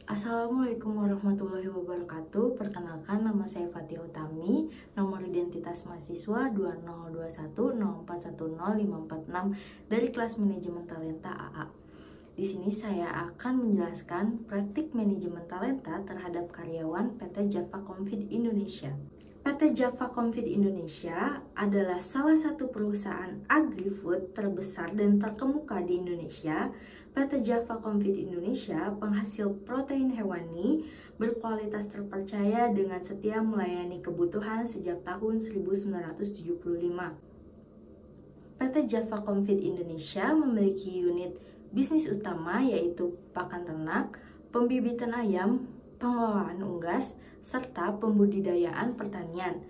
Assalamualaikum warahmatullahi wabarakatuh. Perkenalkan, nama saya Fatih Utami. Nomor identitas mahasiswa 202104105446 dari kelas manajemen talenta AA. Di sini saya akan menjelaskan praktik manajemen talenta terhadap karyawan PT Java Confeed Indonesia. PT Java Confeed Indonesia adalah salah satu perusahaan agri-food terbesar dan terkemuka di Indonesia. PT Java Confeed Indonesia penghasil protein hewani berkualitas terpercaya dengan setia melayani kebutuhan sejak tahun 1975. PT Java Confeed Indonesia memiliki unit bisnis utama yaitu pakan ternak, pembibitan ayam, pengelolaan unggas, serta pembudidayaan pertanian.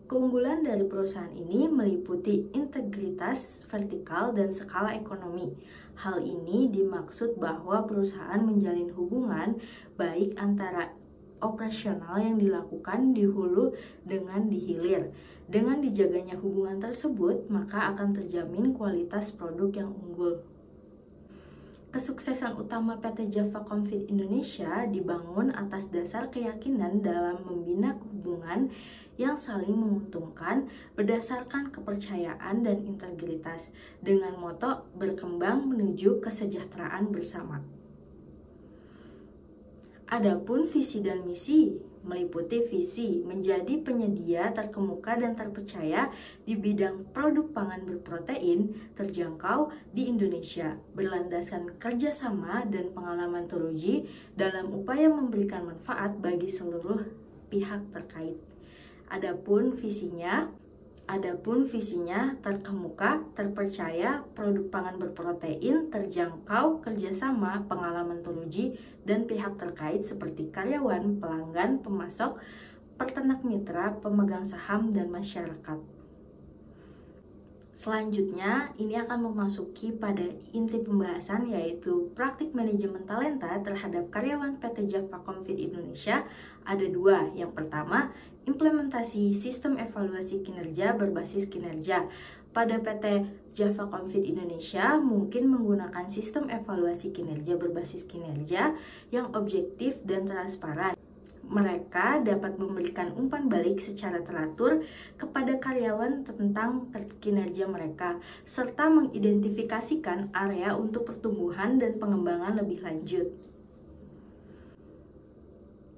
Keunggulan dari perusahaan ini meliputi integritas vertikal dan skala ekonomi. Hal ini dimaksud bahwa perusahaan menjalin hubungan baik antara operasional yang dilakukan di hulu dengan di hilir. Dengan dijaganya hubungan tersebut, maka akan terjamin kualitas produk yang unggul. Kesuksesan utama PT Java Confeed Indonesia dibangun atas dasar keyakinan dalam membina hubungan yang saling menguntungkan berdasarkan kepercayaan dan integritas dengan moto berkembang menuju kesejahteraan bersama. Adapun visi dan misi meliputi visi menjadi penyedia terkemuka dan terpercaya di bidang produk pangan berprotein terjangkau di Indonesia, berlandaskan kerjasama dan pengalaman teruji dalam upaya memberikan manfaat bagi seluruh pihak terkait. Adapun visinya terkemuka, terpercaya, produk pangan berprotein, terjangkau, kerjasama, pengalaman teruji, dan pihak terkait seperti karyawan, pelanggan, pemasok, peternak mitra, pemegang saham, dan masyarakat. Selanjutnya, ini akan memasuki pada inti pembahasan yaitu praktik manajemen talenta terhadap karyawan PT Java Confeed Indonesia. Ada dua. Yang pertama, implementasi sistem evaluasi kinerja berbasis kinerja. Pada PT Java Confeed Indonesia mungkin menggunakan sistem evaluasi kinerja berbasis kinerja yang objektif dan transparan. Mereka dapat memberikan umpan balik secara teratur kepada karyawan tentang kinerja mereka, serta mengidentifikasikan area untuk pertumbuhan dan pengembangan lebih lanjut.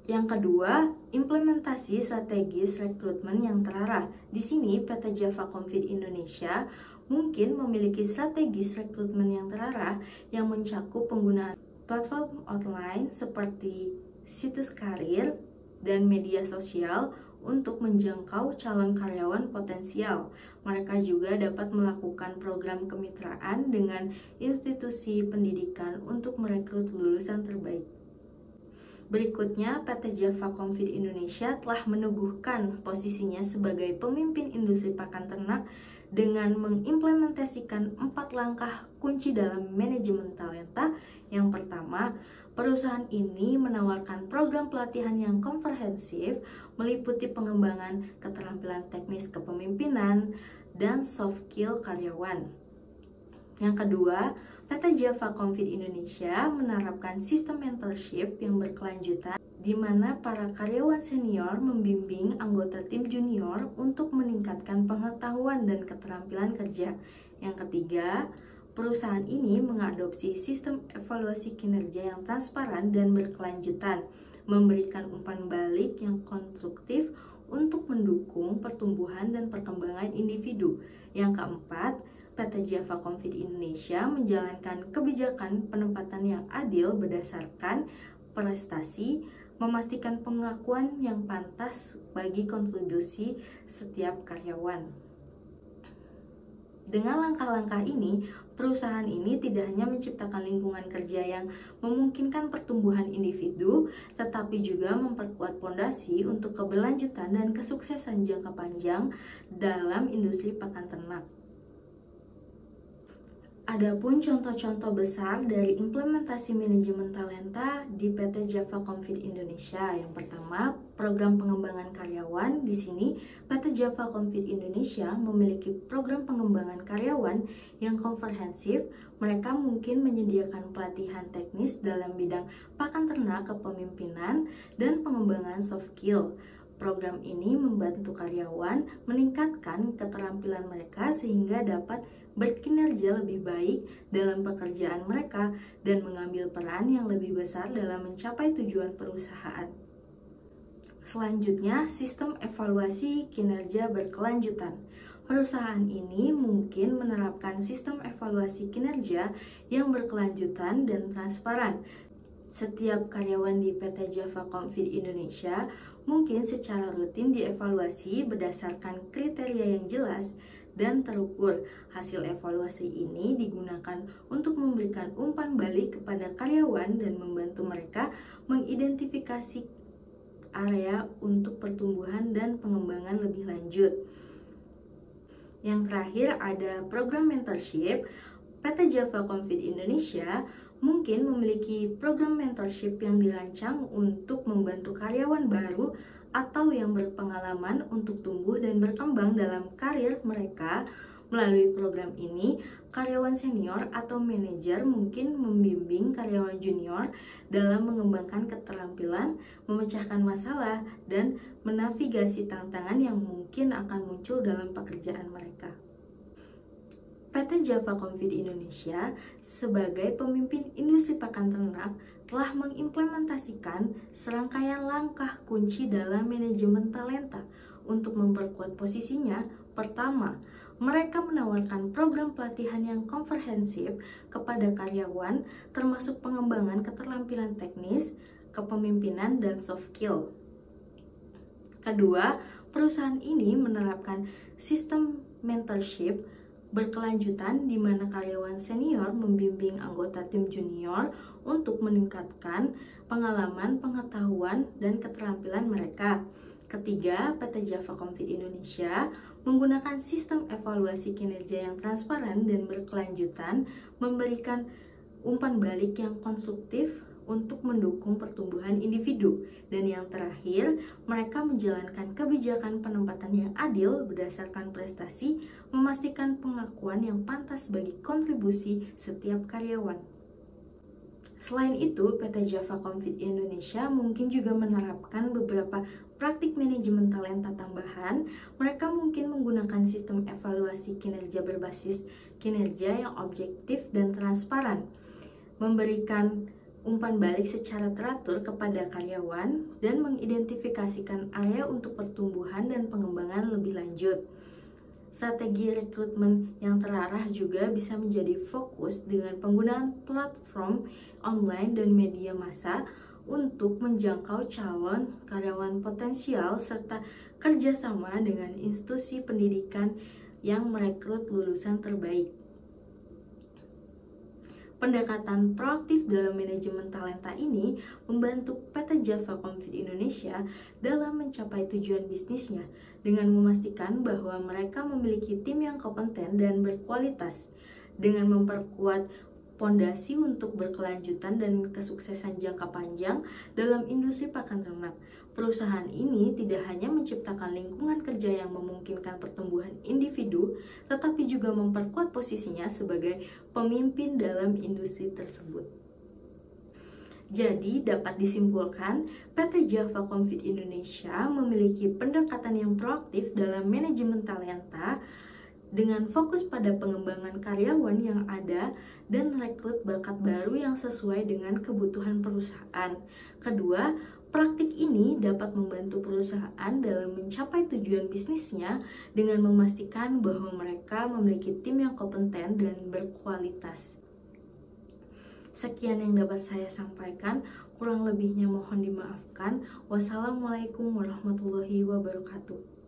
Yang kedua, implementasi strategis rekrutmen yang terarah. Di sini PT Java Confeed Indonesia mungkin memiliki strategis rekrutmen yang terarah yang mencakup penggunaan platform online seperti situs karir dan media sosial untuk menjangkau calon karyawan potensial. Mereka juga dapat melakukan program kemitraan dengan institusi pendidikan untuk merekrut lulusan terbaik. Berikutnya, PT Java Confeed Indonesia telah meneguhkan posisinya sebagai pemimpin industri pakan ternak dengan mengimplementasikan 4 langkah kunci dalam manajemen talenta. Yang pertama, perusahaan ini menawarkan program pelatihan yang komprehensif meliputi pengembangan keterampilan teknis kepemimpinan dan soft skill karyawan. Yang kedua, PT Java Confeed Indonesia menerapkan sistem mentorship yang berkelanjutan di mana para karyawan senior membimbing anggota tim junior untuk meningkatkan pengetahuan dan keterampilan kerja. Yang ketiga, perusahaan ini mengadopsi sistem evaluasi kinerja yang transparan dan berkelanjutan, memberikan umpan balik yang konstruktif untuk mendukung pertumbuhan dan perkembangan individu. Yang keempat, PT Java Confeed Indonesia menjalankan kebijakan penempatan yang adil berdasarkan prestasi, memastikan pengakuan yang pantas bagi kontribusi setiap karyawan. Dengan langkah-langkah ini, perusahaan ini tidak hanya menciptakan lingkungan kerja yang memungkinkan pertumbuhan individu, tetapi juga memperkuat fondasi untuk keberlanjutan dan kesuksesan jangka panjang dalam industri pakan ternak. Adapun contoh-contoh besar dari implementasi manajemen talenta di PT Java Confit Indonesia. Yang pertama, program pengembangan karyawan. Di sini, PT Java Confit Indonesia memiliki program pengembangan karyawan yang komprehensif. Mereka mungkin menyediakan pelatihan teknis dalam bidang pakan ternak, kepemimpinan, dan pengembangan soft skill. Program ini membantu karyawan meningkatkan keterampilan mereka sehingga dapat berkinerja lebih baik dalam pekerjaan mereka dan mengambil peran yang lebih besar dalam mencapai tujuan perusahaan. Selanjutnya, sistem evaluasi kinerja berkelanjutan. Perusahaan ini mungkin menerapkan sistem evaluasi kinerja yang berkelanjutan dan transparan. Setiap karyawan di PT Java Confit Indonesia mungkin secara rutin dievaluasi berdasarkan kriteria yang jelas dan terukur. Hasil evaluasi ini digunakan untuk memberikan umpan balik kepada karyawan dan membantu mereka mengidentifikasi area untuk pertumbuhan dan pengembangan lebih lanjut. Yang terakhir ada program mentorship. PT Java Confit Indonesia mungkin memiliki program mentorship yang dirancang untuk membantu karyawan baru atau yang berpengalaman untuk tumbuh dan berkembang dalam karir mereka. Melalui program ini, karyawan senior atau manajer mungkin membimbing karyawan junior dalam mengembangkan keterampilan, memecahkan masalah, dan menavigasi tantangan yang mungkin akan muncul dalam pekerjaan mereka. PT Java Confit Indonesia sebagai pemimpin industri pakan ternak telah mengimplementasikan serangkaian langkah kunci dalam manajemen talenta untuk memperkuat posisinya. Pertama, mereka menawarkan program pelatihan yang komprehensif kepada karyawan termasuk pengembangan keterampilan teknis, kepemimpinan, dan soft skill. Kedua, perusahaan ini menerapkan sistem mentorship berkelanjutan di mana karyawan senior membimbing anggota tim junior untuk meningkatkan pengalaman, pengetahuan, dan keterampilan mereka. Ketiga, PT Java Confit Indonesia menggunakan sistem evaluasi kinerja yang transparan dan berkelanjutan, memberikan umpan balik yang konstruktif untuk mendukung pertumbuhan individu. Dan yang terakhir, mereka menjalankan kebijakan penempatan yang adil berdasarkan prestasi, memastikan pengakuan yang pantas bagi kontribusi setiap karyawan. Selain itu, PT Java Confit Indonesia mungkin juga menerapkan beberapa praktik manajemen talenta tambahan. Mereka mungkin menggunakan sistem evaluasi kinerja berbasis kinerja yang objektif dan transparan, memberikan umpan balik secara teratur kepada karyawan, dan mengidentifikasikan area untuk pertumbuhan dan pengembangan lebih lanjut. Strategi rekrutmen yang terarah juga bisa menjadi fokus dengan penggunaan platform online dan media massa untuk menjangkau calon karyawan potensial serta kerjasama dengan institusi pendidikan yang merekrut lulusan terbaik. Pendekatan proaktif dalam manajemen talenta ini membantu PT Java Confit Indonesia dalam mencapai tujuan bisnisnya dengan memastikan bahwa mereka memiliki tim yang kompeten dan berkualitas. Dengan memperkuat pondasi untuk berkelanjutan dan kesuksesan jangka panjang dalam industri pakan ternak, perusahaan ini tidak hanya menciptakan lingkungan kerja yang memungkinkan pertumbuhan individu, tetapi juga memperkuat posisinya sebagai pemimpin dalam industri tersebut. Jadi, dapat disimpulkan, PT Java Confit Indonesia memiliki pendekatan yang proaktif dalam manajemen talenta dengan fokus pada pengembangan karyawan yang ada dan rekrut bakat baru yang sesuai dengan kebutuhan perusahaan. Kedua, praktik ini dapat membantu perusahaan dalam mencapai tujuan bisnisnya dengan memastikan bahwa mereka memiliki tim yang kompeten dan berkualitas. Sekian yang dapat saya sampaikan, kurang lebihnya mohon dimaafkan. Wassalamualaikum warahmatullahi wabarakatuh.